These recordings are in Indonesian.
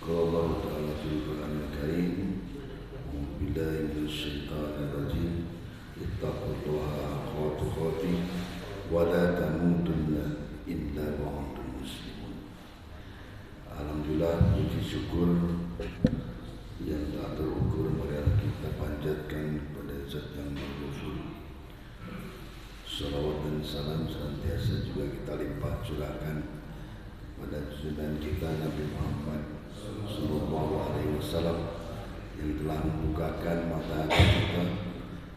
قال الله تعالى في القرآن الكريم أعوذ بالله من الشيطان الرجيم اتقوا الله حق تقاته ولا تموتن إلا وأنتم مسلمون. Alhamdulillah, puji syukur yang tak terukur marilah kita panjatkan kepada Zat yang Maha. Salawat dan salam senantiasa juga kita limpah curahkan pada junjungan kita Nabi Muhammad Sallallahu Alaihi Wasallam yang telah membukakan mata hati kita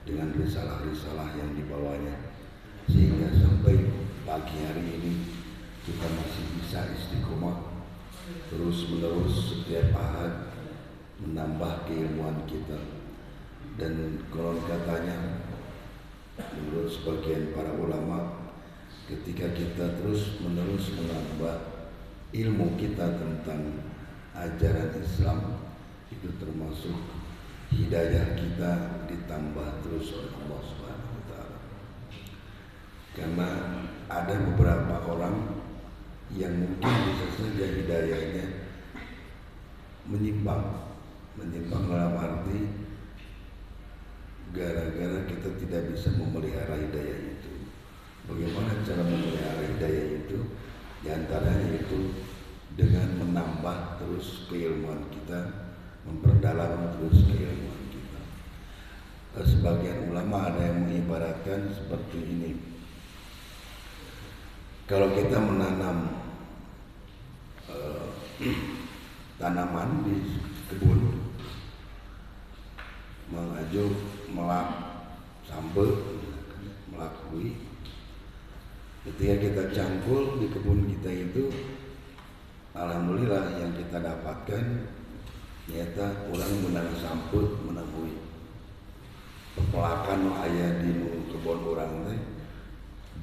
dengan risalah-risalah yang dibawanya, sehingga sampai pagi hari ini kita masih bisa istiqomah terus menerus setiap ahad menambah keilmuan kita. Dan konon katanya menurut sebagian para ulama, ketika kita terus menerus menambah ilmu kita tentang ajaran Islam, itu termasuk hidayah kita ditambah terus oleh Allah Subhanahu wa Ta'ala. Karena ada beberapa orang yang mungkin bisa saja hidayahnya menyimpang dalam arti gara-gara kita tidak bisa memelihara hidayah itu. Bagaimana cara memelihara hidayah itu? Di antaranya itu dengan menambah terus keilmuan kita, memperdalam terus keilmuan kita. Sebagian ulama ada yang mengibaratkan seperti ini. Kalau kita menanam tanaman di kebun, mengajuk, melak, sambel, melakui. Ketika kita cangkul di kebun kita itu, alhamdulillah yang kita dapatkan ternyata orang menang samput, menangui pepelakan ayah di kebun orang teh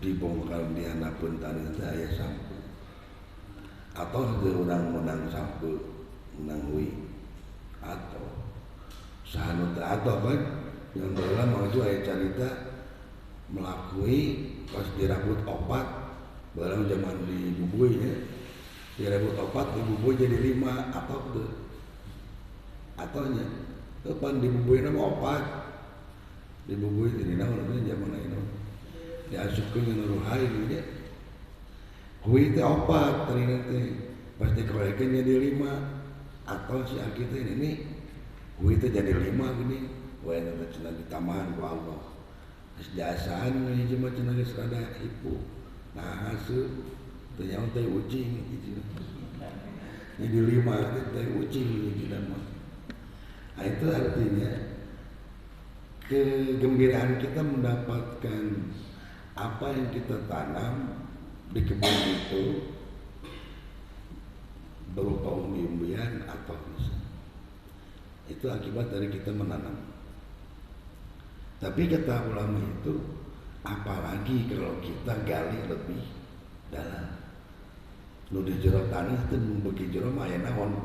dibongkar di anak pentani teh ayah samput, atau orang menang samput menangui, atau sahanut atau kan yang dalam maju ayah cerita melakui pas dirabut opat, barang zaman di bubuinya dirabut opat, di bubui jadi 5 atau tuh atonya depan di bubui nama opat, di bubui jadi nama zaman itu diasupkan yang ruhai gitu, kui teh opat ternyata pasti dikorekin jadi 5 atau si kita ini kui teh jadi 5 gini, wae nanti cina di taman ku Allah. Jasaan ini cuma cina geus rada ipu. Nah, hasil ternyata teh ucing gitu. Jadi 5 teh ucing gitu mah. Nah, itu artinya kegembiraan kita mendapatkan apa yang kita tanam di kebun itu berupa umbi-umbian atau bisa. Itu akibat dari kita menanam. Tapi kata ulama itu, apalagi kalau kita gali lebih dalam. Nu di jero tanah itu membagi jero mah aya naon?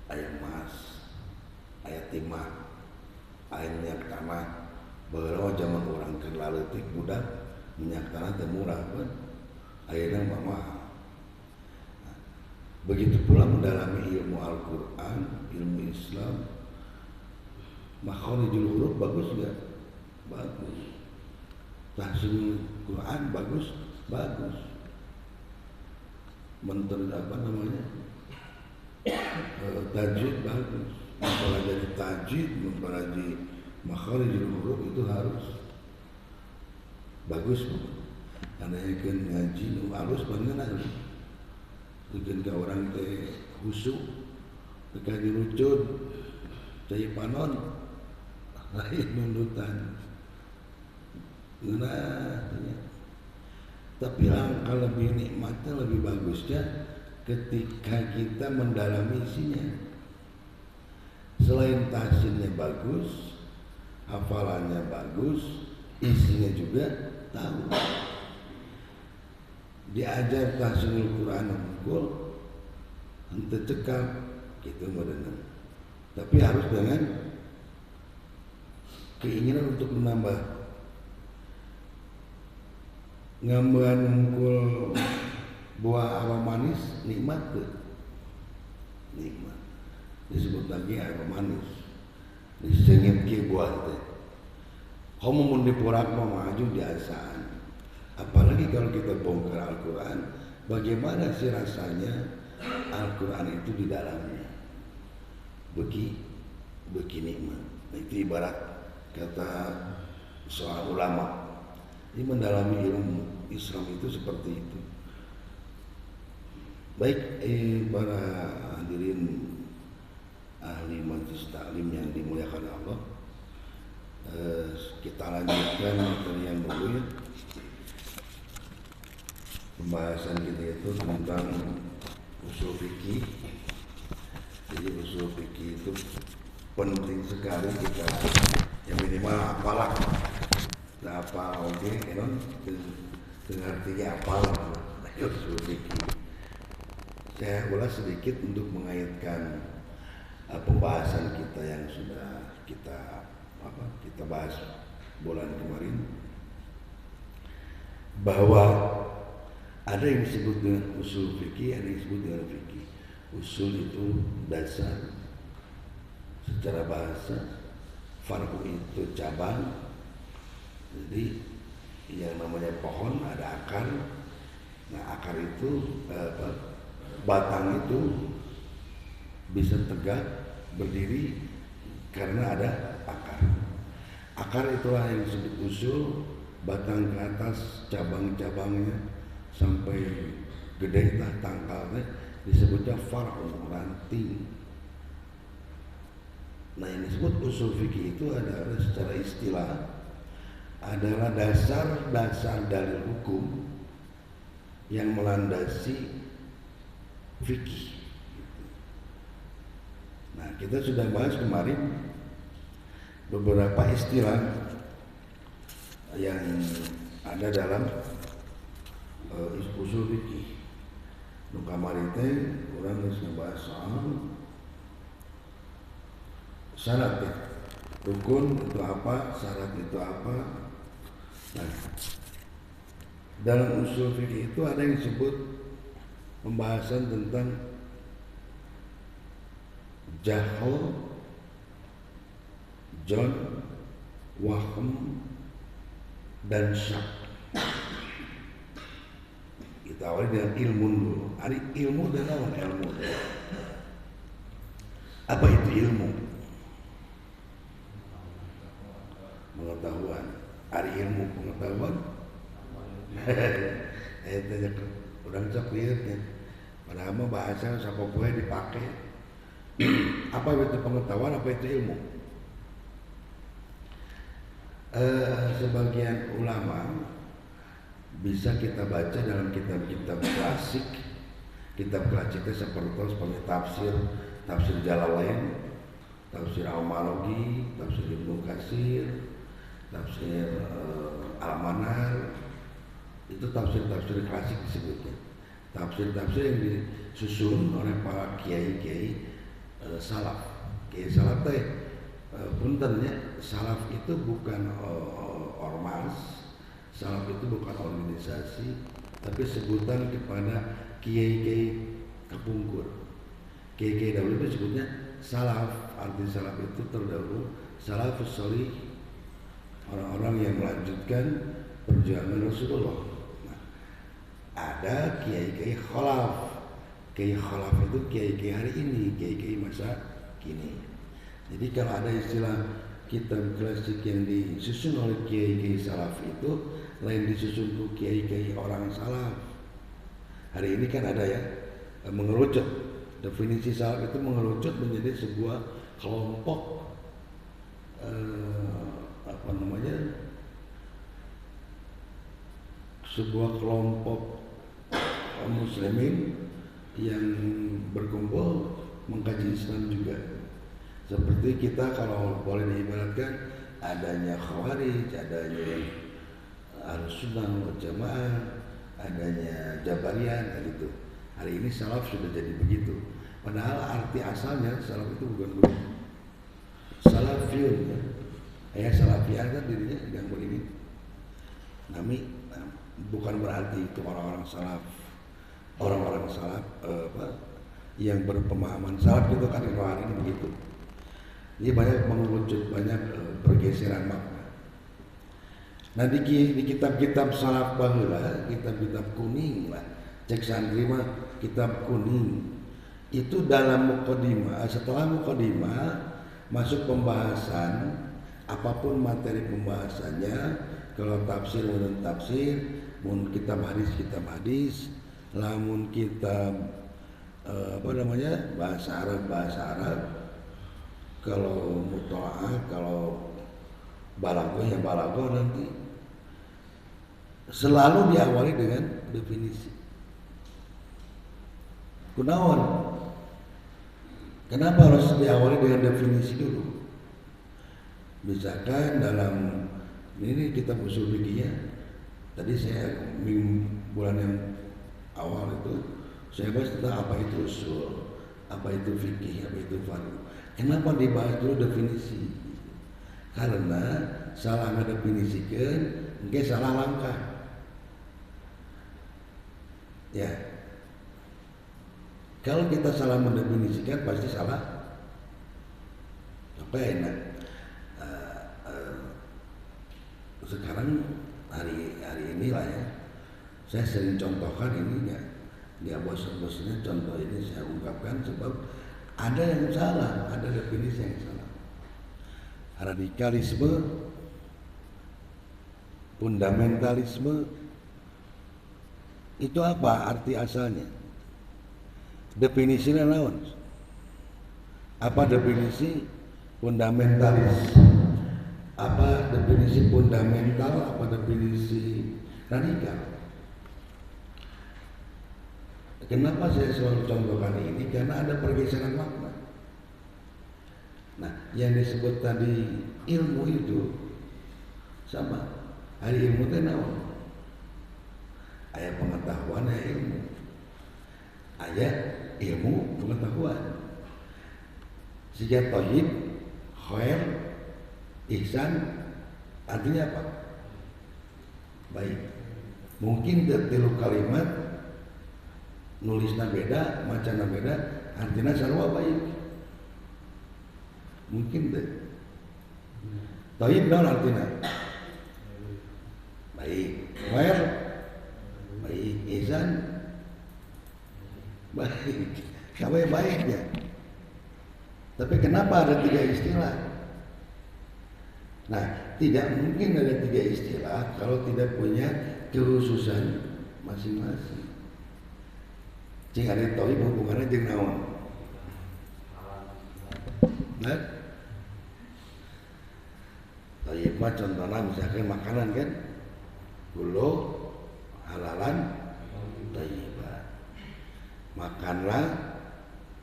Aya emas, aya timah, aya minyak tanah. Baheula zaman orang keur laleutik budak minyak tanah teh murah kan. Ayeuna mah mahal. Begitu pula mendalami ilmu Al-Qur'an, ilmu Islam. Makharijul huruf bagus enggak? Bagus. Tahsin Quran bagus? Bagus. Menteri apa namanya? Tajwid bagus. Mempelajari tajwid, mempelajari makharijul huruf itu harus bagus. Karena yang ngaji nu alus banget. Bikin ke orang teh khusyuk, teka dirucut, cai panon. Lain nunutan. Nah, tapi langkah lebih nikmatnya, lebih bagusnya ketika kita mendalami isinya. Selain tahsinnya bagus, hafalannya bagus, isinya juga tahu. Diajar tahsinul Quran unggul, henteu cekap gitu modelna. Tapi harus dengan keinginan untuk menambah. Ngambean unggul buah aroma manis nikmat tuh. nikmat. Disebut lagi air manis. Disengit ke buah teh. Kamu mun diporak maju di asaan. Apalagi kalau kita bongkar Al-Quran, bagaimana sih rasanya Al-Quran itu di dalamnya? Begi nikmat. Itu ibarat kata soal ulama. Ini mendalami ilmu Islam itu seperti itu. Baik, para hadirin ahli majlis taklim yang dimuliakan Allah, kita lanjutkan materi yang dulu ya. Pembahasan kita itu tentang usul fikih. Jadi usul fikih itu penting sekali kita yang minimal apalah. Nah, apa oke, kan? Artinya apalah usul fikih. Saya ulas sedikit untuk mengaitkan pembahasan kita yang sudah kita bahas bulan kemarin, bahwa ada yang disebut dengan usul fikih, ada yang disebut dengan fikih. Usul itu dasar secara bahasa, far'u itu cabang. Jadi yang namanya pohon ada akar. Nah, akar itu batang itu bisa tegak berdiri karena ada akar. Akar itulah yang disebut usul, batang ke atas, cabang-cabangnya sampai gede tangkalnya disebutnya far'u, ranting. Nah, yang disebut usul fikih itu adalah secara istilah adalah dasar-dasar dalil hukum yang melandasi fikih. Nah, kita sudah bahas kemarin beberapa istilah yang ada dalam usul fikih. Nu kamari teh urang geus ngebahas soal syarat ya. Rukun itu apa, syarat itu apa. Nah, dalam usul fikih itu ada yang disebut pembahasan tentang jahl, jon, wahm, dan syak. Kita awali dengan ilmu dulu. Ari ilmu dan lawan ilmu. Apa itu ilmu? Pengetahuan. Ari ilmu pengetahuan. Tanya udah cok lihatnya. Padahal mah bahasa sapopoe dipakai. Apa itu pengetahuan? Apa itu ilmu? Sebagian ulama bisa kita baca dalam kitab-kitab klasik. Kitab klasiknya seperti tafsir Jalalain, tafsir Al-Marogi, tafsir Ibnu Katsir, tafsir Al-Manar. Itu tafsir-tafsir klasik disebutnya. Tafsir-tafsir yang disusun oleh para kiai-kiai salaf. Kiai salaf teh puntennya, salaf itu bukan ormas, salaf itu bukan organisasi, tapi sebutan kepada kiai-kiai kepungkur. Kiai-kiai dahulu itu sebutnya salaf. Arti salaf itu terdahulu salafus sholih, orang-orang yang melanjutkan perjuangan Rasulullah. Nah, ada kiai-kiai khalaf. Kiai khalaf itu kiai-kiai hari ini, kiai-kiai masa kini. Jadi kalau ada istilah kitab klasik yang disusun oleh kiai-kiai salaf itu lain disusun oleh kiai-kiai orang salaf. Hari ini kan ada ya, mengerucut. Definisi salaf itu mengerucut menjadi sebuah kelompok sebuah kelompok muslimin yang berkumpul mengkaji Islam juga. Seperti kita kalau boleh diibaratkan adanya Khawarij, adanya Ahlussunnah wal Jamaah, adanya Jabariyah gitu. Hari ini salaf sudah jadi begitu. Padahal arti asalnya salaf itu bukan begitu. Salafiyun ya. Salafiyah kan dirinya yang begini. Bukan berarti itu orang-orang salaf. Orang-orang salaf yang berpemahaman salaf itu kan hari ini begitu. Jadi banyak mengerucut, banyak pergeseran makna. Nah di kitab-kitab salaf baheula, kitab-kitab kuning lah, cek santri mah kitab kuning. Itu dalam mukadimah, setelah mukadimah masuk pembahasan apapun materi pembahasannya, kalau tafsir mun tafsir, mun kitab hadis, lamun kitab bahasa Arab, kalau mutolaah, kalau balaghah nanti selalu diawali dengan definisi. Kunaon? Kenapa harus diawali dengan definisi dulu? Misalkan dalam ini kitab usul fikih, tadi saya bulan yang awal itu saya bahas tentang apa itu usul, apa itu fikih, apa itu fardu. Kenapa dibahas dulu definisi? Karena salah ngedefinisikan, mungkin salah langkah. Ya, kalau kita salah mendefinisikan pasti salah. Apa enak? Sekarang hari ini lah ya, saya sering contohkan ini ya, dia bos-bosnya contoh ini saya ungkapkan sebab ada yang salah, ada definisi yang salah. Radikalisme, fundamentalisme itu apa arti asalnya? Definisinya naon? Apa definisi fundamentalis? Apa definisi fundamental? Apa definisi radikal? Kenapa saya selalu contohkan ini? Karena ada pergeseran makna. Nah, yang disebut tadi ilmu itu sama. Hari ilmu itu naon? Aya pengetahuan, aya ilmu. Aya ilmu pengetahuan. Sejak tauhid, khair, ihsan artinya apa? Baik. Mungkin tilu kalimat nulisna beda, macana beda, artinya sarua baik. Mungkin deh. Tauhid naon artinya? Baik. Khair, baik. Ihsan, baik. Sampai baiknya. Tapi kenapa ada 3 istilah? Nah, tidak mungkin ada 3 istilah kalau tidak punya kekhususan masing-masing. Cing ada tauhid hubungannya jeung naon? Nah, tauhid mah contohnya misalkan makanan kan, kulo halalan thayyiban. Makanlah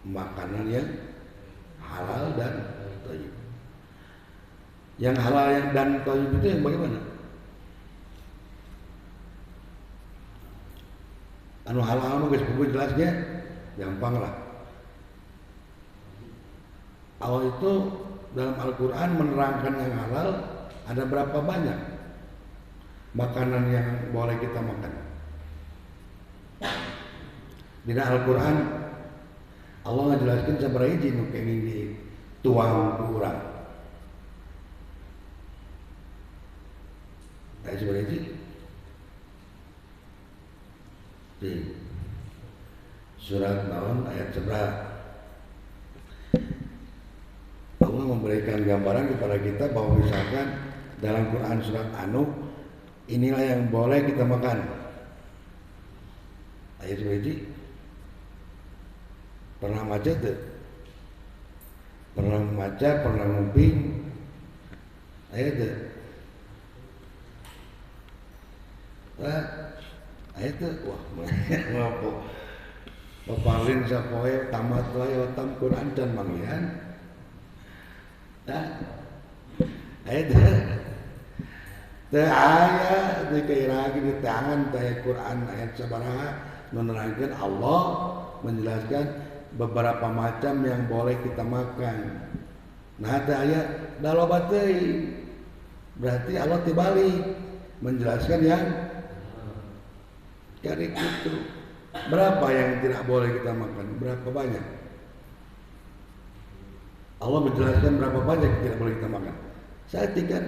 makanan yang halal dan thayyib. Yang halal yang dan thayyib itu yang bagaimana? Anu halal mah geus kudu jelasnya, gampang lah. Allah itu dalam Al-Quran menerangkan yang halal ada berapa banyak makanan yang boleh kita makan. Di Al-Quran Allah ngajelaskeun sabaraha hiji nu kenging dituang ku urang. Aya sabaraha hiji? Di surat naon ayat seberapa? Allah memberikan gambaran kepada kita bahwa misalkan dalam Quran surat An-Nur inilah yang boleh kita makan. Ayat seberapa? Pernah baca tuh? Pernah baca, pernah ngumping? Ayat tuh? Ayat tuh? Wah, ngapa? Papalin sapoe tamat wae otam Quran dan manggihan. Ayat tuh? Teu aya dikairagi di tangan teh Quran ayat sabaraha menerangkan Allah menjelaskan beberapa macam yang boleh kita makan. Nah, teh aya daloba teuing. Berarti Allah tibalik menjelaskan yang kari itu. Berapa yang tidak boleh kita makan? Berapa banyak? Allah menjelaskan berapa banyak yang tidak boleh kita makan. Saya kan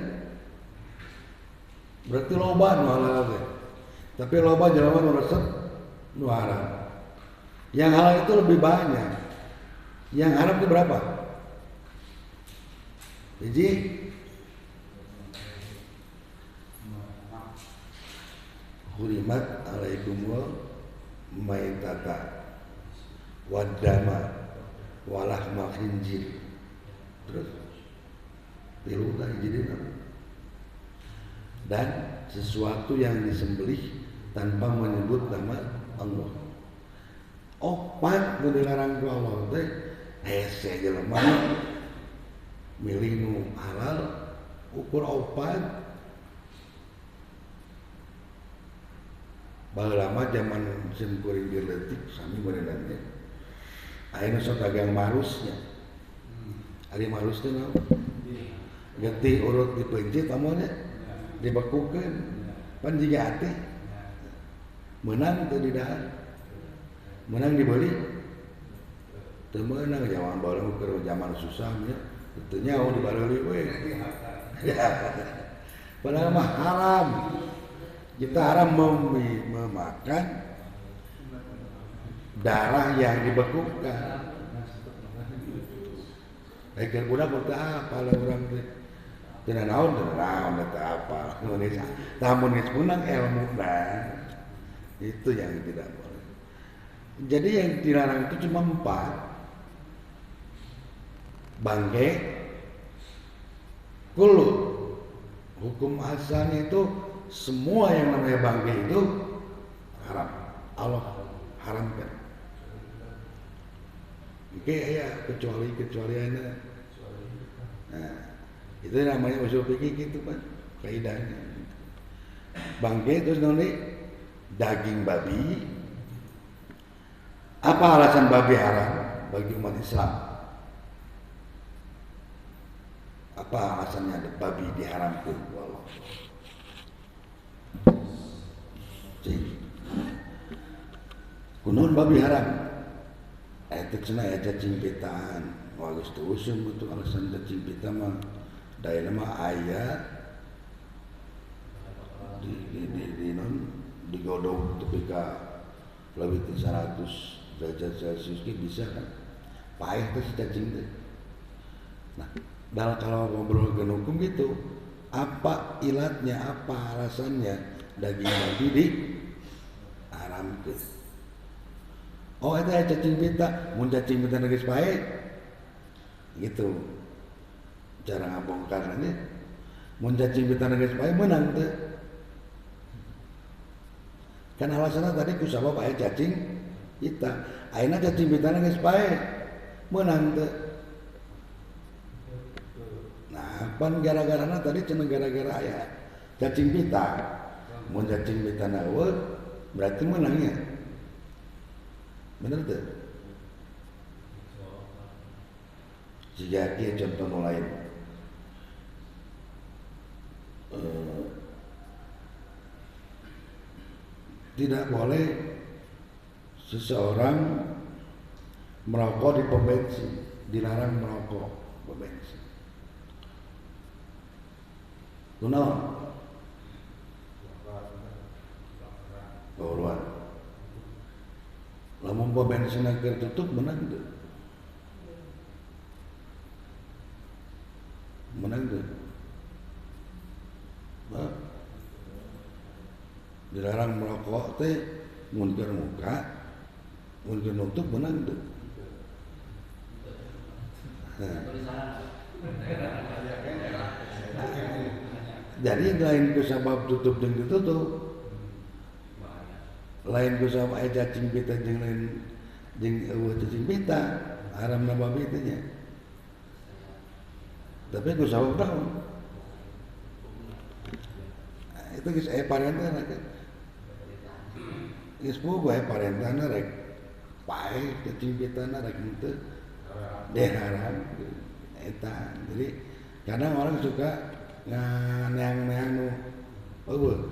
berarti loba nu halal teh. Tapi loba jelema nu resep nu haram. Yang halal itu lebih banyak. Yang haram itu berapa? Jadi hurimat alaikumul maitata wadama walahma khinzir. Terus tilu tadi jadi dan sesuatu yang disembelih tanpa menyebut nama Allah. Opat nu dilarang ku Allah teh hese jelema milih nu halal ukur opat. Baheula mah zaman sim kuring diletik sami berenang teh. Ayeuna sok dagang marusnya. Ari marus teh naon? Getih urut dipencit amonnya dibekukeun. Pan jiga ati. Menang teu di dahar. Menang dibeli. Teu meunang zaman baheula keur zaman susah nya. Teu nyaho dibaleuli we. Padahal mah haram. Kita haram memakan darah yang dibekukan. Keur budak teu apa lah urang teh. Teu naon teu apa. Namun geus meunang ilmuna. Itu yang tidak boleh. Jadi yang dilarang itu cuma 4. Bangke, kulut. Hukum asalnya itu semua yang namanya bangke itu haram. Allah haramkan. Oke ya kecuali ana. Nah, itu namanya usul fikih gitu kan, kaidahnya. Bangke terus nanti daging babi. Apa alasan babi haram bagi umat Islam? Apa alasannya babi diharamkan? Wallah. Kunaon babi haram? Eta cenah aya cacing pitaan. Wah geus teu usum betul alasan cacing pita mah daerah mah aya di non digodong tepi ka leuwih ti 100 derajat Celcius ge bisa kan. Paeh teh si cacing teh. Nah, kalau ngobrolkeun hukum gitu, apa ilatnya, apa alasannya daging babi diharamkeun? Oh, eta cacing pita, mun cacing pita geus paeh gitu cara ngabongkarnya. Mun cacing pita geus paeh meunang teh. Kan alasanna tadi ku sabab aya cacing pita. Ayeuna cacing pita geus paeh meunang teh. Nah, pan gara-garana tadi cenah gara-gara aya cacing pita. Mun cacing pita eueuh berarti meunangnya. Bener teh? Jika dia contoh lain, tidak boleh seseorang merokok di pom bensin, dilarang merokok pom bensin. Kunaon? Bauran. Lamun pom bensin keur tutup menang teu? Menang tuh, dilarang merokok teh, mun keur muka, mun keur nutup menang tuh. Nah. Jadi lain ku sabab tutup jeung ditutup, lain ku sabab aya cacing pita jeung lain jeung eueuh cacing pita, haramna babi teh nya. Tapi ku sabab naon? Itu geus aya parentana kan. Geus boga aya parentana rek paeh cacing pitana rek henteu diharam eta. Jadi kadang orang suka nganeang-neang nu eueuh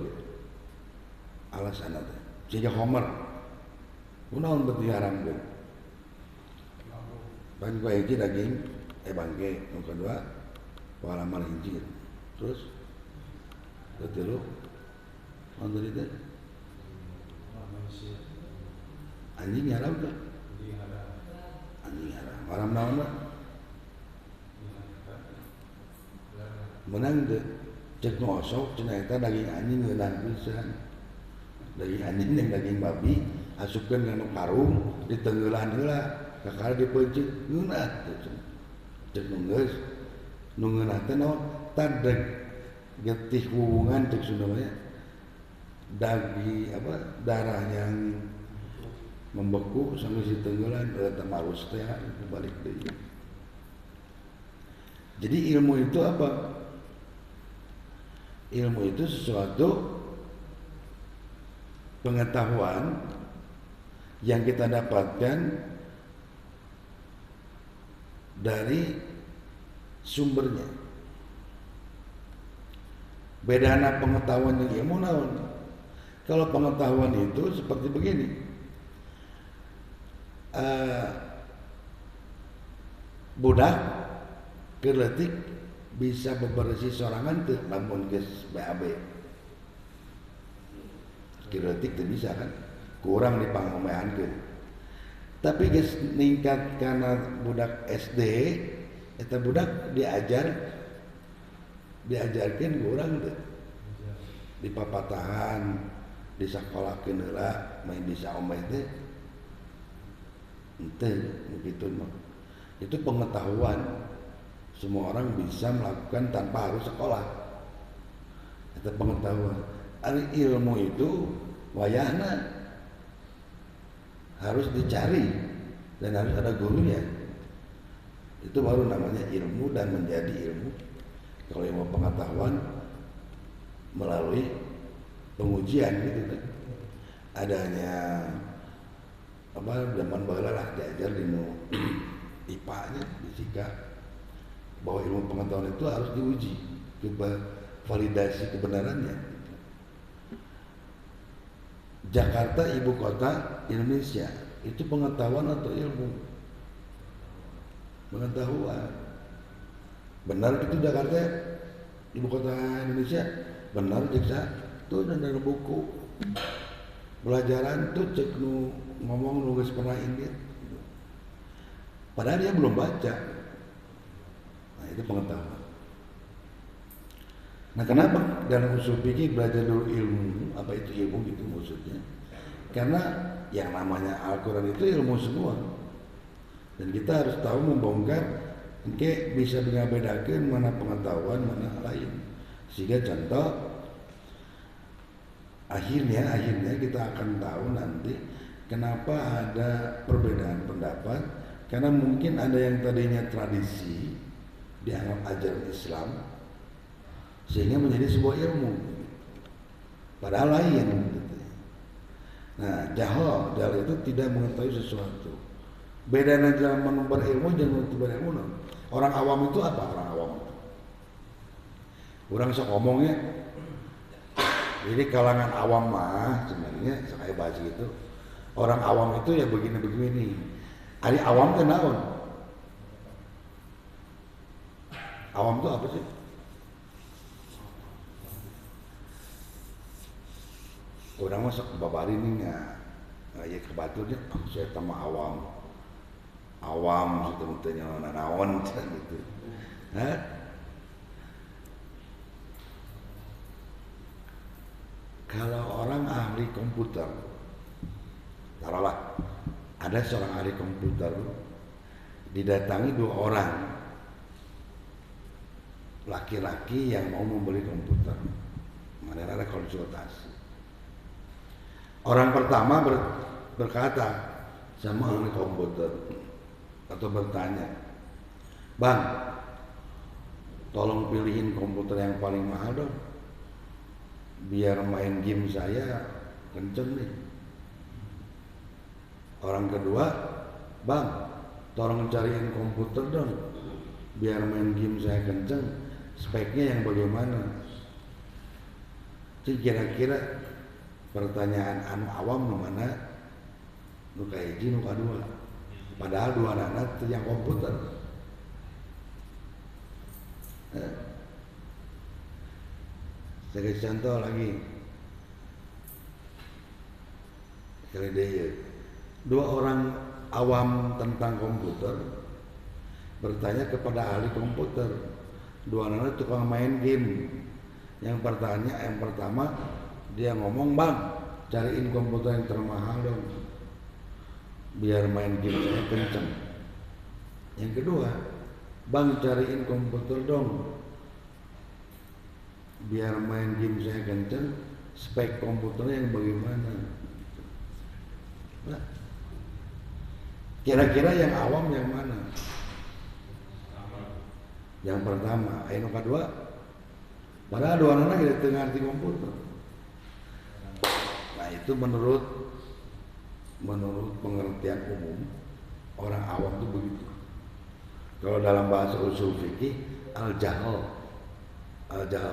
alasanna teh. Siga Homer. Kunaon berarti haram kan? Bangke hiji daging, bangke, yang kedua pengalaman hiji. Terus, ketilu, mana tadi teh? Anjing haram kan? Anjing haram. Haram naon mah? Menang deh. Cek ngosok, cenah eta daging anjing ngeunah pisan. Daging anjing jeung daging babi asupkeun kana karung ditenggelan heula kakara dipeuceuk ngeunah cek nu geus nu ngeunah teh naon tadeg getih hubungan cek Sunda mah daging darah yang membeku sampai ditenggelan eta marus teh balik deui. Jadi ilmu itu apa? Ilmu itu sesuatu pengetahuan yang kita dapatkan dari sumbernya. Bedana pengetahuan dengan ilmu naon? Kalau pengetahuan itu seperti begini, budak keletik bisa bebersi sorangan teu lamun geus BAB. Keletik teu bisa kan? Kurang dipanghomeankeun. Tapi geus ningkat kana budak SD, eta budak diajarkeun ku urang teu. Dipapatahan, disakolahkeun heula, main bisa omeh teh. Henteu begitu mah. Itu pengetahuan. Semua orang bisa melakukan tanpa harus sekolah. Itu pengetahuan. Ari ilmu itu wayahna harus dicari dan harus ada gurunya. Itu baru namanya ilmu dan menjadi ilmu. Kalau ilmu pengetahuan melalui pengujian gitu kan. Adanya zaman baheula lah diajar di IPA-nya fisika bahwa ilmu pengetahuan itu harus diuji, validasi kebenarannya. Jakarta ibu kota Indonesia, itu pengetahuan atau ilmu? Pengetahuan. Benar itu Jakarta ibu kota Indonesia? Benar jeksa tuh dalam buku pelajaran tuh cek nu ngomong nu geus pernah inget. Padahal dia belum baca. Nah, itu pengetahuan. Nah, kenapa dalam usul fikih belajar dulu ilmu? Apa itu ilmu gitu maksudnya? Karena yang namanya Al-Quran itu ilmu semua. Dan kita harus tahu membongkar, bisa mengabedakan mana pengetahuan, mana lain. Sehingga contoh, akhirnya kita akan tahu nanti kenapa ada perbedaan pendapat. Karena mungkin ada yang tadinya tradisi dianggap ajaran Islam sehingga menjadi sebuah ilmu padahal lain gitu. Nah, jahil itu tidak mengetahui sesuatu. Bedanya zaman berilmu dan berilmu. Orang awam itu apa? Orang awam itu orang sok ngomongnya jadi kalangan awam mah sebenarnya saya bahas gitu. Orang awam itu ya begini-begini. Ari awam teh naon? Awam itu apa sih? Orang masuk babari nih ya kebaturnya, saya tambah awam sebetulnya naon gitu. Hah? Kalau orang ahli komputer, taruhlah ada seorang ahli komputer didatangi 2 orang laki-laki yang mau membeli komputer, mana ada konsultasi. Orang pertama berkata sama ahli komputer atau bertanya, "Bang, tolong pilihin komputer yang paling mahal dong, biar main game saya kenceng nih." Orang kedua, "Bang, tolong cariin komputer dong, biar main game saya kenceng, speknya yang bagaimana?" Jadi kira-kira pertanyaan anu awam mana? nu kahiji nu kadua. Padahal dua anak yang komputer. Saya kasih contoh lagi. Kali dia, dua orang awam tentang komputer bertanya kepada ahli komputer. Dua anak tukang main game. Yang pertama dia ngomong, "Bang, cariin komputer yang termahal dong, biar main game saya kenceng." Yang kedua, "Bang, cariin komputer dong, biar main game saya kenceng, spek komputernya yang bagaimana?" Nah, kira-kira yang awam yang mana? Yang pertama. Yang kedua, padahal dua anak tidak ngerti komputer. Nah, itu menurut pengertian umum orang awam itu begitu. Kalau dalam bahasa usul fikih, al-jahal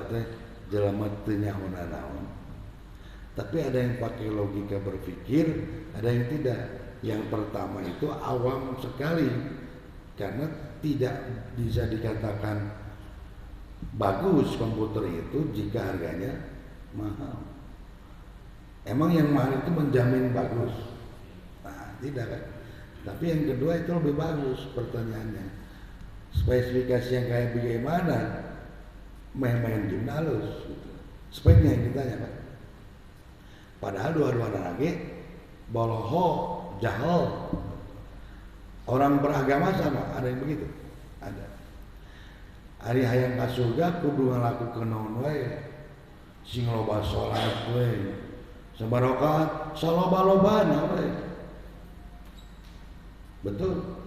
teh jelema teu nyahoana naon. Tapi ada yang pakai logika berpikir, ada yang tidak. Yang pertama itu awam sekali, karena tidak bisa dikatakan bagus komputer itu jika harganya mahal. Emang yang mahal itu menjamin bagus? Nah, tidak kan? Tapi yang kedua itu lebih bagus pertanyaannya. Spesifikasi yang kayak bagaimana? Main-main game halus. Speknya yang ditanya kan? Padahal dua-duanya lagi boloho, jahil. Orang beragama sama, ada yang begitu? Ada. Ari hayang ka surga kudu ngalakukeun naon wae. Sing loba salat we. Sabarokat saloba-lobana we. Betul?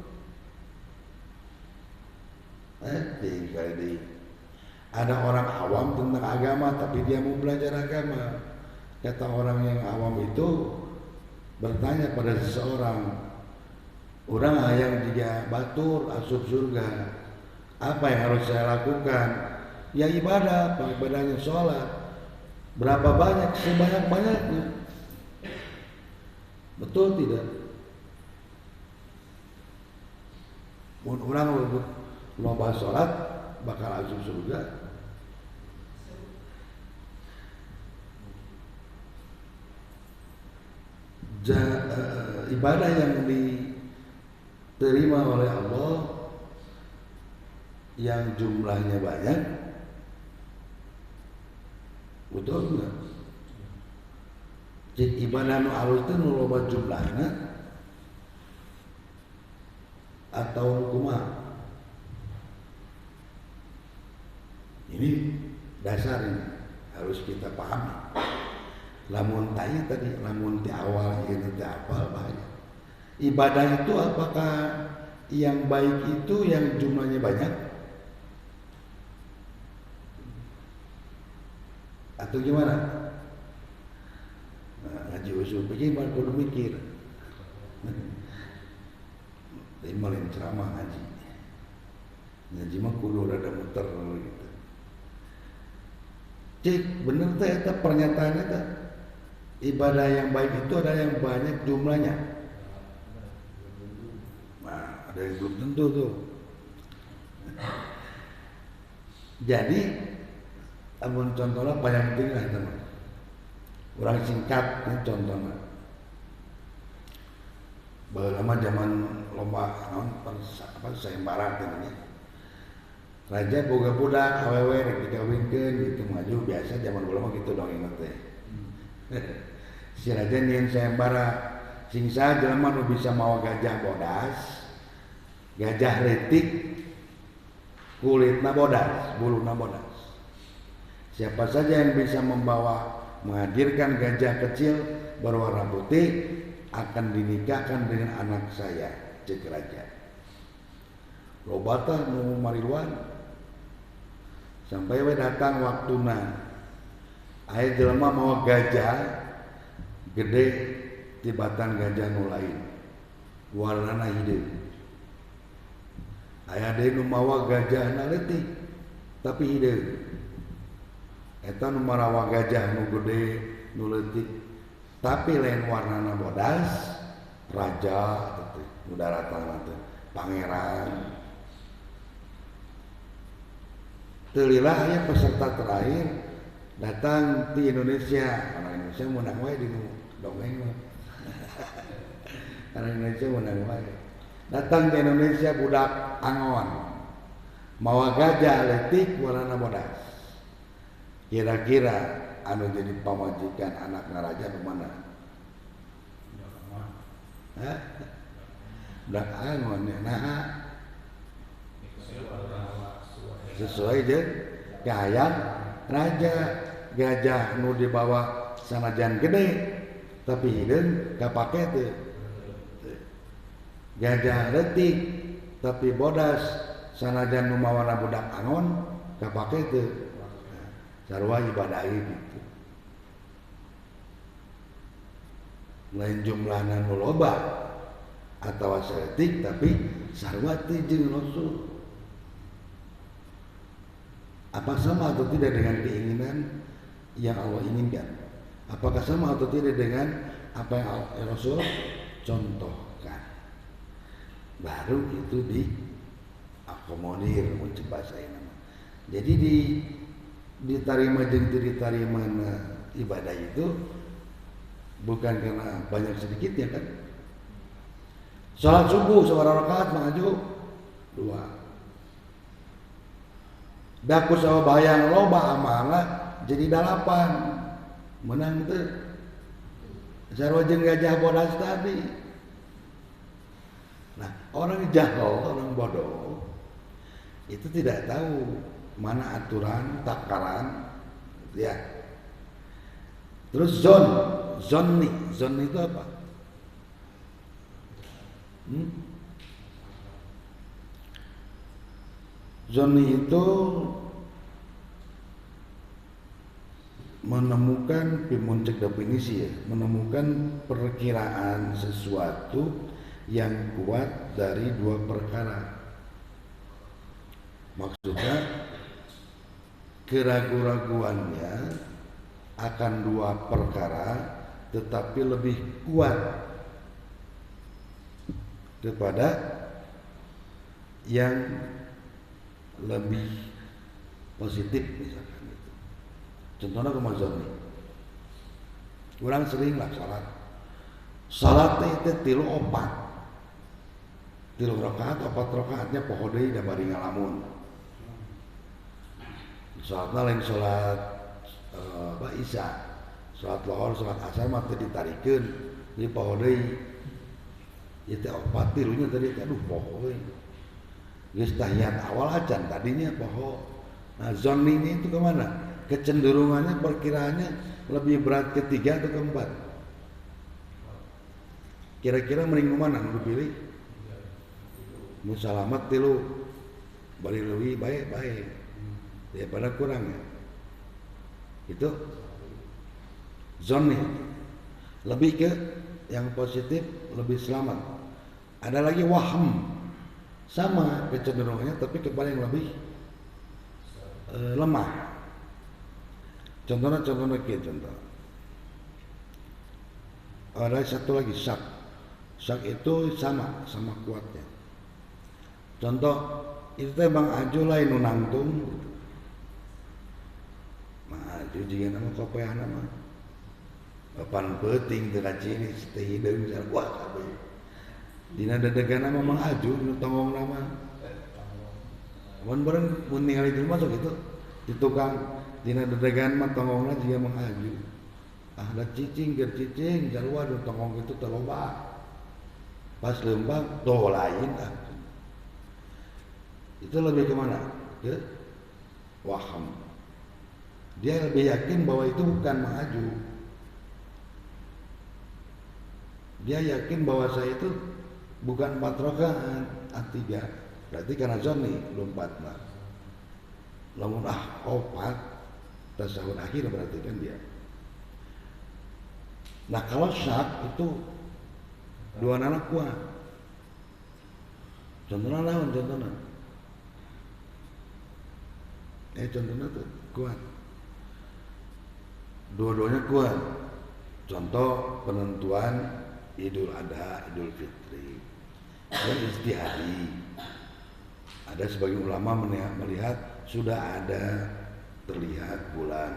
Ada orang awam tentang agama tapi dia mau belajar agama. Kata orang yang awam itu bertanya pada seseorang, "Urang hayang jiga batur asup surga, apa yang harus saya lakukan?" "Ya ibadah, ibadahnya sholat." "Berapa banyak?" "Sebanyak-banyaknya." Betul tidak? Mun urang loba sholat bakal asup surga. Ibadah yang diterima oleh Allah yang jumlahnya banyak, betul enggak? Jadi ibadah nu alus itu nu loba jumlahnya atau kumaha? Ini dasar ini harus kita pahami. Lamun tanya tadi, lamun di awal ini di apal banyak. Ibadah itu apakah yang baik itu yang jumlahnya banyak? Atau gimana? Nah, ngaji usul pikir baru kudu mikir. Tapi malah ceramah ngaji. Ngaji mah kudu rada muter gitu. Cik, bener teh eta pernyataannya teh. Ibadah yang baik itu ada yang banyak jumlahnya. Nah, ada yang belum tentu tuh. Jadi, amun contohnya banyak penting lah teman. Orang singkat ini contohnya. Lama zaman lomba sayembara namanya. Raja boga budak awewe rek dikawinkeun gitu maju biasa zaman ulama gitu dong ingat teh. Si raja nyen sayembara sing saha jelema nu bisa mawa gajah bodas, gajah letik, kulitna bodas, buluna bodas. Siapa saja yang bisa menghadirkan gajah kecil berwarna putih akan dinikahkan dengan anak saya, cek raja. Lobata nu mariluan sampai we datang waktuna. Aya jelema mawa gajah gede tibatan gajah nu lain. Warnana hideu. Aya deui nu mawa gajah na leutik tapi hideu. Eta nu marawa gajah nu gede nu leutik tapi lain warnana bodas raja atau udara tanah pangeran. Telilah aya peserta terakhir datang di Indonesia. Orang Indonesia menang wae di dongeng mah. Orang Indonesia menang wae. Datang ke Indonesia budak angon. Mawa gajah letik warna bodas. Kira-kira anu jadi pamajikan anak raja kemana? Hah? Budak angon ya. Nah, sesuai jeung gaya raja. Gajah nu dibawa sanajan gede tapi hideung kapake teu. Gajah leutik tapi bodas sanajan nu mawana budak angon kapake teu. Sarua ibadah gitu. Lain jumlahna nu loba atawa saeutik tapi sarua teu jeung Rasul. Apa sama atau tidak dengan keinginan yang Allah inginkan? Apakah sama atau tidak dengan apa yang Rasul contohkan? Baru itu diakomodir muncul bahasa ini. Jadi diterima jeung diterima ibadah itu bukan karena banyak sedikitnya kan? Salat subuh seberapa rakaat maju 2. Daku sawa bayang loba amalna jadi 8. Menang teu. Sarua jeung gajah bodas tadi. Nah, orang jahil, orang bodoh itu tidak tahu mana aturan takaran ya. Terus zonni itu apa? Zonni itu menemukan pimuncak definisi ya, menemukan perkiraan sesuatu yang kuat dari 2 perkara. Maksudnya keraguan-raguannya akan 2 perkara tetapi lebih kuat kepada yang lebih positif misalkan itu. Contohnya kumaha zonni. Urang sering lah salat teh 3 rakaat 4 rakaatnya poho deui da bari ngalamun. Salatna lain salat Isya. Salat lohor, salat asar mah teu ditarikeun, jadi poho deui. Ieu teh 4 tilunya tadi aduh poho we. Geus tahiyat awal acan tadinya poho. Nah, zonni ini itu kemana? Kecenderungannya perkiraannya lebih berat ketiga atau keempat? Kira-kira mending mana nu dipilih? Nu salamat tilu bari leuwih bae daripada kurang ya. Itu zonni. Lebih ke yang positif, lebih selamat. Ada lagi wahm. Sama kecenderungannya tapi kepada yang lebih lemah. Contohnya contoh. Ada satu lagi syak. Syak itu sama kuatnya. Contoh itu teh Bang Aju lain nu nangtung gitu. Maju jeung nama kopeana mah. Papan peuting teu kacini teh hideung sareng wah kabeh. Dina dadegana mah Mang Aju nu tongong nama. Mun bareng mun ningali itu masuk itu di tukang dina dadegan mah tongongna jiga Mang Aju. Ah da cicing keur cicing sarua nu tongong itu teu loba. Pas leumpang toh lain ah. Itu lebih kemana? Ke waham. Dia lebih yakin bahwa itu bukan Mang Aju. Dia yakin bahwa saya itu bukan 4 rakaat, 3. Berarti karena zonni belum 4 lah. Lamun 4 tasawuf akhir berarti kan dia. Nah kalau syak itu 2 anak kuat. Contohnya naon contohnya? Contohnya tuh kuat. Dua-duanya kuat. Contoh penentuan Idul Adha, Idul Fitri. Dan istihari. Ada sebagian ulama melihat sudah ada terlihat bulan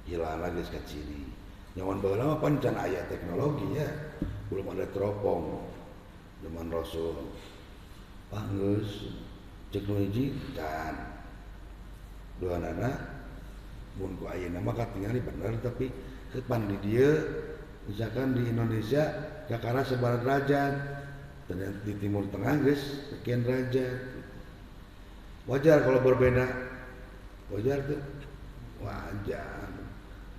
hilal geus kaciri. Nyawan baheula mah pan can aya teknologi ya. Belum ada teropong. Zaman Rasul. Geus cek nu hiji can. Duanana mun ku ayeuna mah katingali bener tapi pan di dieu misalkan di Indonesia kakara sebarat derajat, ternyata di Timur Tengah geus sekian derajat. Wajar kalau berbeda, wajar tuh, wajar.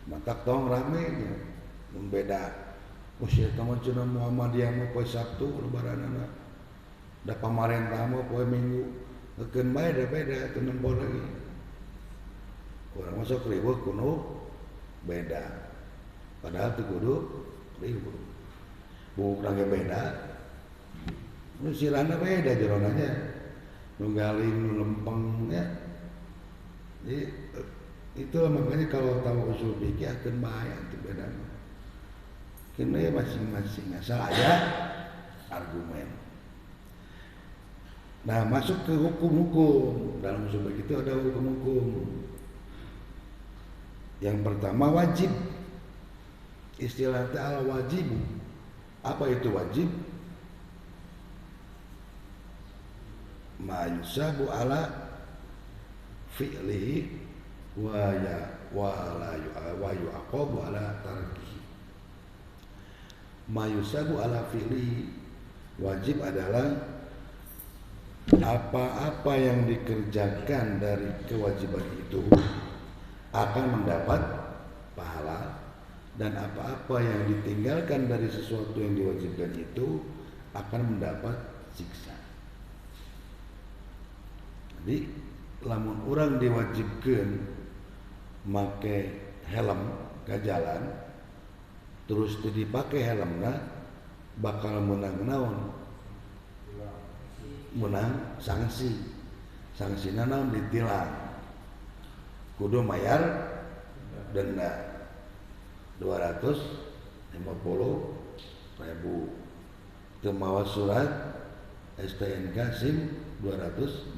Matak tong rame nya, membeda. Usia taman cina Muhammadiyah mau poe Sabtu lebaranana, da pamarentah mau poe Minggu, ekeun bae da beda teu nempel lagi. Urang masuk riweuh kuno beda. Padahal teu kudu riweuh. Bukan ge beda. Nu sirana beda jeronanya. Nu galing nu lempeng ya. Jadi itulah makanya kalau tahu usul fikih akan bahaya itu beda. Kene masing-masing asal ada argumen. Nah, masuk ke hukum-hukum. Dalam usul fikih itu ada hukum-hukum. Yang pertama wajib. Istilahnya al-wajib. Apa itu wajib? Ma yusabu ala fi'lihi wa yu'aqabu ala tarkihi. Ma yusabu ala fi'lihi, wajib adalah apa-apa yang dikerjakan dari kewajiban itu akan mendapat pahala, dan apa-apa yang ditinggalkan dari sesuatu yang diwajibkan itu akan mendapat siksa. Jadi lamun orang diwajibkan make helm ke jalan terus teu dipake helmna bakal menang naon? Menang sanksi. Sanksina naon? Ditilang. Kudu mayar denda 250.000. Teu mawa surat STNK SIM 250.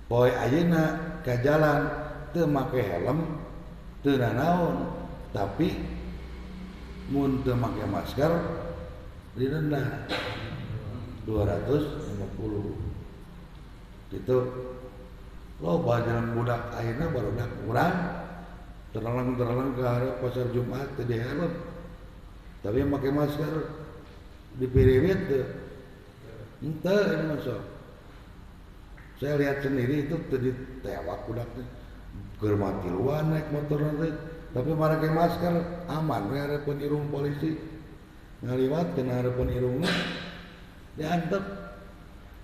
Poe ayeuna ka jalan teu make helm teu nanaon, tapi mun teu make masker didenda 250. Gitu. Loba jalan budak ayeuna barudak urang terlalang ke arah pasar Jumat teu di helm. Tapi yang make masker dipiriwit teu. Henteu ini masuk. Saya lihat sendiri itu tadi tewak budaknya keur mati luan naik motor nanti, tapi make masker aman we hareupeun irung polisi ngaliwat kena hareupeun irungna diantep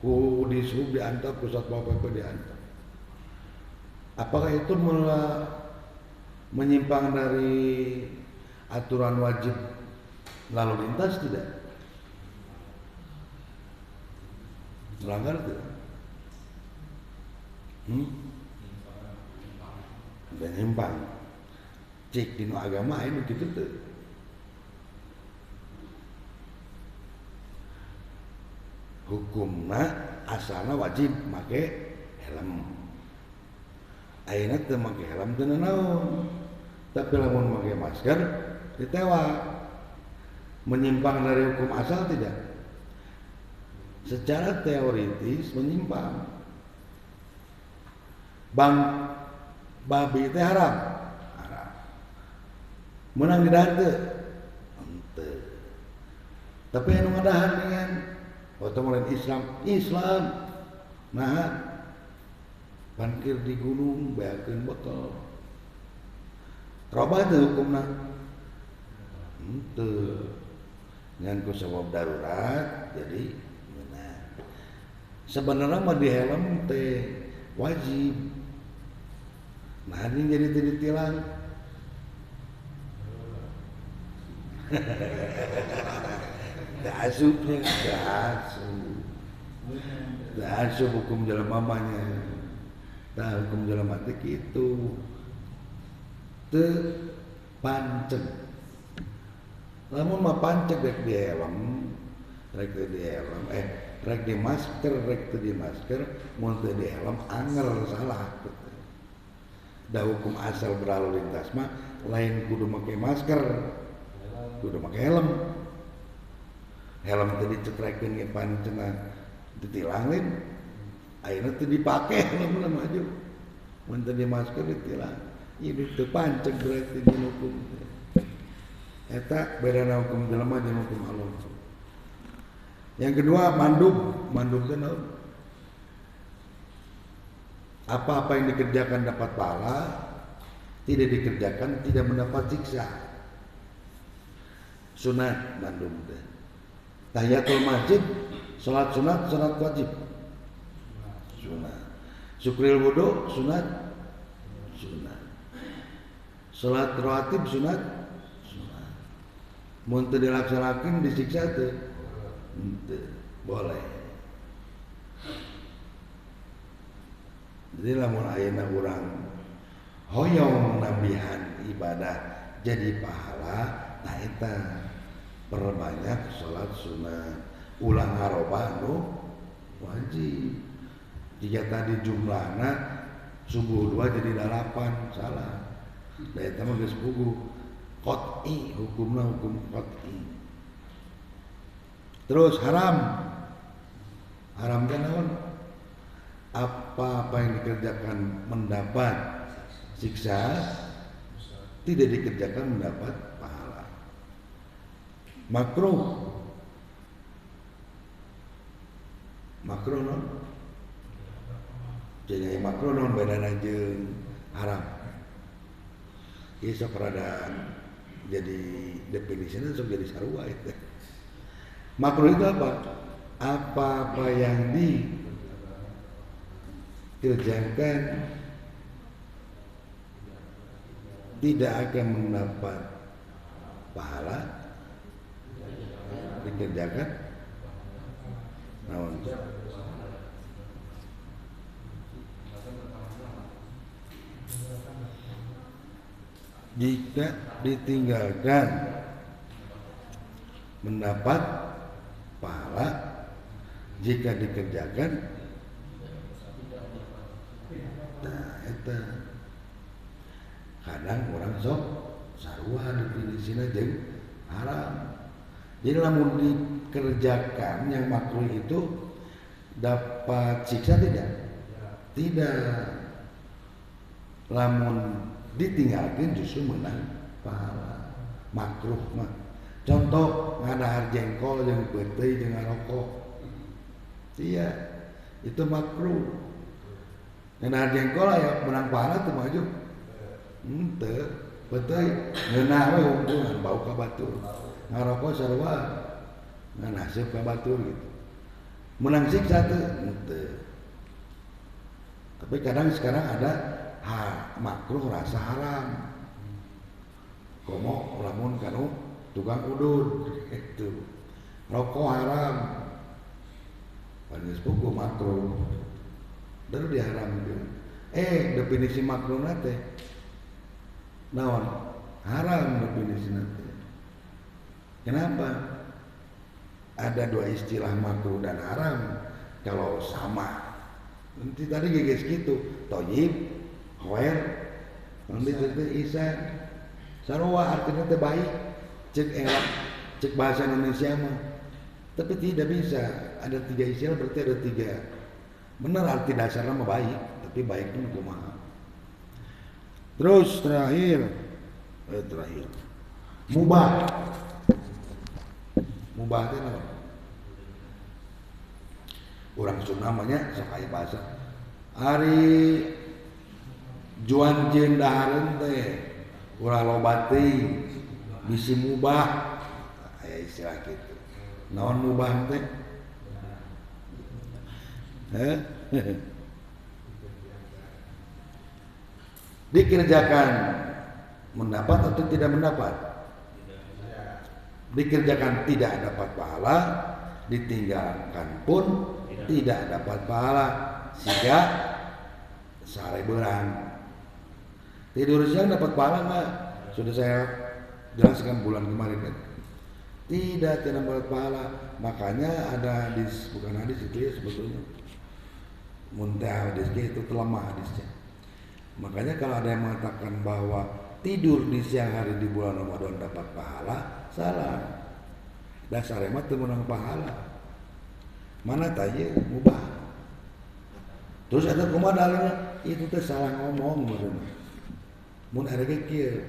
ku disub, diantep ku satpol pp diantep. Apakah itu menyimpang dari aturan wajib lalu lintas? Tidak. Melanggar tidak? Dan nyimpang. Cek dino agama ini gitu tuh. Hukumna asalna wajib make helm. Ayeuna teu make helm teu naon. Tapi lamun make masker ditewak. Menyimpang dari hukum asal tidak? Secara teoritis menyimpang. Bang babi teh haram. Haram. Menang di dahar teu? Henteu. Tapi anu ngadahar dengan otomatis Islam. Nah, parkir di gunung beakeun botol. Robah teu hukumna? Henteu. Ngan ku sabab darurat jadi beunang. Sebenarnya mah di helm teh wajib. Nah ini jadi tidak tilang. Dasupnya, dasup hukum jalan mamanya. Nah hukum jalan mati itu pancen. Lamun mah pancek rek di helm, rek di masker, mun teu di helm anger salah. Da hukum asal berlalu lintas mah lain kudu make masker, kudu make helm. Helm teu dicetrekeun ge pancenna ditilang lain. Ayeuna teu dipake helm maju. Mun teu di masker ditilang. Ieu teu pancek berarti di hukum. Eta bedana hukum jelema jeung hukum Allah. Yang kedua mandub teh naon? Apa-apa yang dikerjakan dapat pahala, tidak dikerjakan tidak mendapat siksa. Sunat mandub teh. Tahiyatul masjid, salat sunat, salat wajib. Sunat. Syukril wudu sunat. Salat rawatib sunat. Mun teu dilaksanakeun disiksa teu? Teu. Boleh. Jadi lamun ayeuna urang hoyong nambihan ibadah jadi pahala, nah eta perbanyak salat sunat, ulang harobah nu wajib. Jika tadi jumlahna subuh 2 jadi 8, salah. Da eta mah geus puguh. Qat'i, hukumna hukum qat'i. Terus haram teh naon? Apa-apa yang dikerjakan mendapat siksa, tidak dikerjakan mendapat pahala. Makruh non? Jadi makruh non bedana jeung haram. Ieu sok rada jadi definisinya sok jadi sarua itu. Makruh itu apa? Apa-apa yang dikerjakan tidak akan mendapat pahala, dikerjakan naon? Jika ditinggalkan mendapat pahala, jika dikerjakan nah eta kadang orang sok sarua definisina jeung haram. Jadi lamun dikerjakan yang makruh itu dapat siksa tidak? Tidak. Lamun ditinggalkan justru menang pahala. Makruh mah contoh ngadahar jengkol jeung peuteuy jeung ngarokok, iya itu makruh. Ngadahar jengkol aya menang pahala teu maju? Teu. Peuteuy ngeunah we hungkungan bau ka batur, ngarokok sarua nganaseup ka batur gitu. Menang siksa teu? Tapi kadang sekarang ada makruh rasa haram. Komo lamun kanu tukang udud itu rokok haram, panis puguh makruh, baru diharamkan. Definisi makruh nate naon? Haram definisi nate. Kenapa? Ada dua istilah makruh dan haram kalau sama. Nanti tadi geges gitu, toyib, khoer, nanti itu isan, sarua artinya teh baik, cek bahasa Indonesia mah. Tapi tidak bisa, ada 3 istilah berarti ada 3. Benar arti dasarnya mah baik, tapi baiknya kumaha. Terus terakhir, mubah itu apa? Orang Sunda namanya sakai bahasa. Hari juan jeung dahareun teh ulah loba teuing bisi mubah. Aya istilah kitu. Naon mubah teh? Dikerjakan mendapat atau tidak mendapat? Dikerjakan tidak dapat pahala, ditinggalkan pun tidak dapat pahala. Sehingga sarebeurang. Tidur siang dapat pahala enggak? Sudah saya jelaskan bulan kemarin kan. Tidak mendapat pahala. Makanya ada hadis, bukan hadis itu ya sebetulnya. Muntah hadisnya itu lemah hadisnya. Makanya kalau ada yang mengatakan bahwa tidur di siang hari di bulan Ramadan dapat pahala, salah. Dasar mah teu meunang pahala. Mana tanya mubah. Terus ada kumaha dalilna? Itu teh salah ngomong bener. Mun ari ge kieu.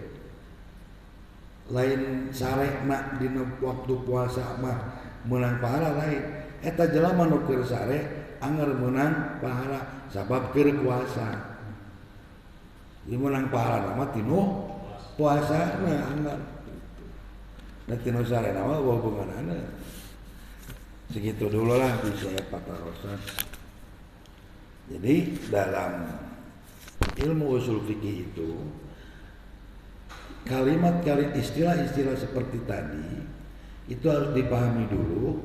Lain sarekna dina waktu puasa mah meunang pahala lain. Eta jelema nu keur sare anger meunang pahala sabab keur puasa. Ieu meunang pahala mah tinu puasana anger. Dan tinu sarena mah hubunganana. Segitu dulu lah bisa Patarosan. Jadi dalam ilmu usul fikih itu kalimat-kalimat istilah-istilah seperti tadi itu harus dipahami dulu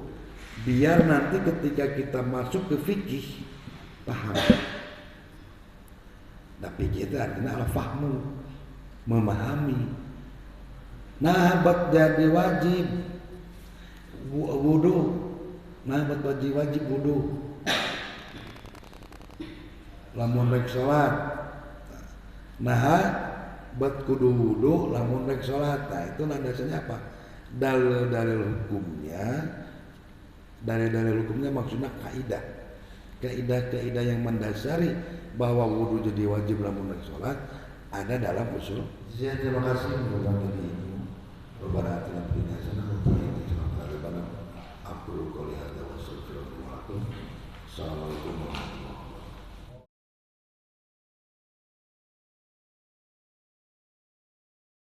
biar nanti ketika kita masuk ke fikih paham. Tapi kita artinya al-fahmu, memahami. Nah, buat jadi wajib wudu. Nah, buat wajib wudu. Lamun rek salat. Nah, buat kudu wudu lamun rek salat. Nah, itu landasannya apa? Dalil-dalil hukumnya. Dalil-dalil hukumnya maksudnya kaidah. Kaidah-kaidah yang mendasari bahwa wudu jadi wajib lamun rek salat ada dalam usul. Terima kasih untuk ini. Rabbana atina fid dunya hasanah